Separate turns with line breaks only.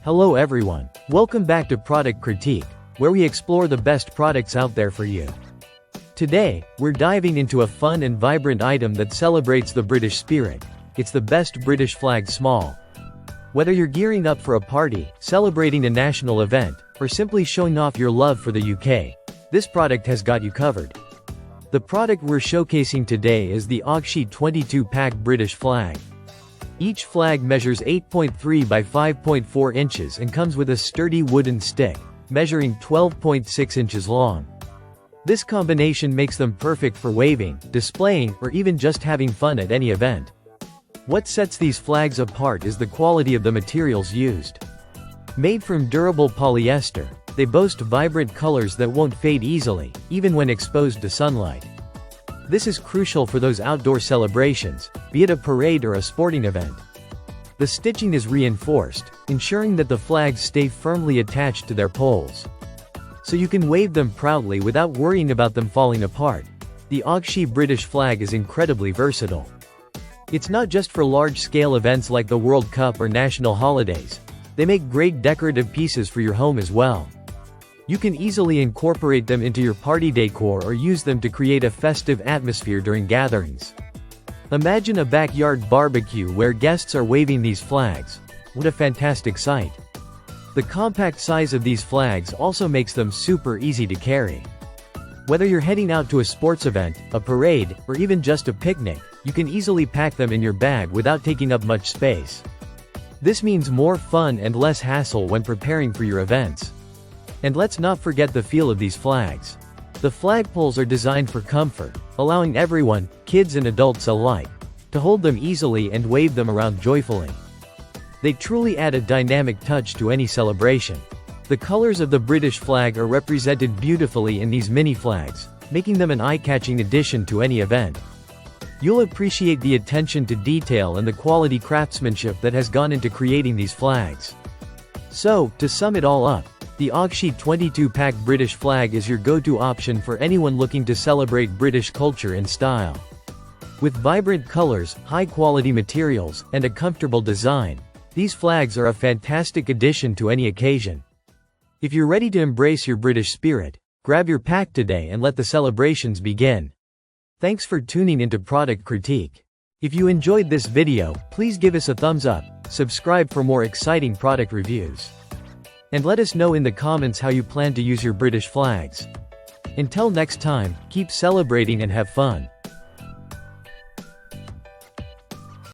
Hello everyone. Welcome back to Product Critique, where we explore the best products out there for you. Today, we're diving into a fun and vibrant item that celebrates the British spirit. It's the best British flag small. Whether you're gearing up for a party, celebrating a national event, or simply showing off your love for the UK, this product has got you covered. The product we're showcasing today is the Augshy 22-pack British flag. Each flag measures 8.3 by 5.4 inches and comes with a sturdy wooden stick, measuring 12.6 inches long. This combination makes them perfect for waving, displaying, or even just having fun at any event. What sets these flags apart is the quality of the materials used. Made from durable polyester, they boast vibrant colors that won't fade easily, even when exposed to sunlight. This is crucial for those outdoor celebrations, be it a parade or a sporting event. The stitching is reinforced, ensuring that the flags stay firmly attached to their poles, so you can wave them proudly without worrying about them falling apart. The Augshy British flag is incredibly versatile. It's not just for large-scale events like the World Cup or national holidays. They make great decorative pieces for your home as well. You can easily incorporate them into your party decor or use them to create a festive atmosphere during gatherings. Imagine a backyard barbecue where guests are waving these flags. What a fantastic sight! The compact size of these flags also makes them super easy to carry. Whether you're heading out to a sports event, a parade, or even just a picnic, you can easily pack them in your bag without taking up much space. This means more fun and less hassle when preparing for your events. And let's not forget the feel of these flags. The flagpoles are designed for comfort, allowing everyone, kids and adults alike, to hold them easily and wave them around joyfully. They truly add a dynamic touch to any celebration. The colors of the British flag are represented beautifully in these mini flags, making them an eye-catching addition to any event. You'll appreciate the attention to detail and the quality craftsmanship that has gone into creating these flags. So, to sum it all up, the Augshy 22-pack British flag is your go-to option for anyone looking to celebrate British culture and style. With vibrant colors, high-quality materials, and a comfortable design, these flags are a fantastic addition to any occasion. If you're ready to embrace your British spirit, grab your pack today and let the celebrations begin. Thanks for tuning into Product Critique. If you enjoyed this video, please give us a thumbs up, subscribe for more exciting product reviews, and let us know in the comments how you plan to use your British flags. Until next time, keep celebrating and have fun.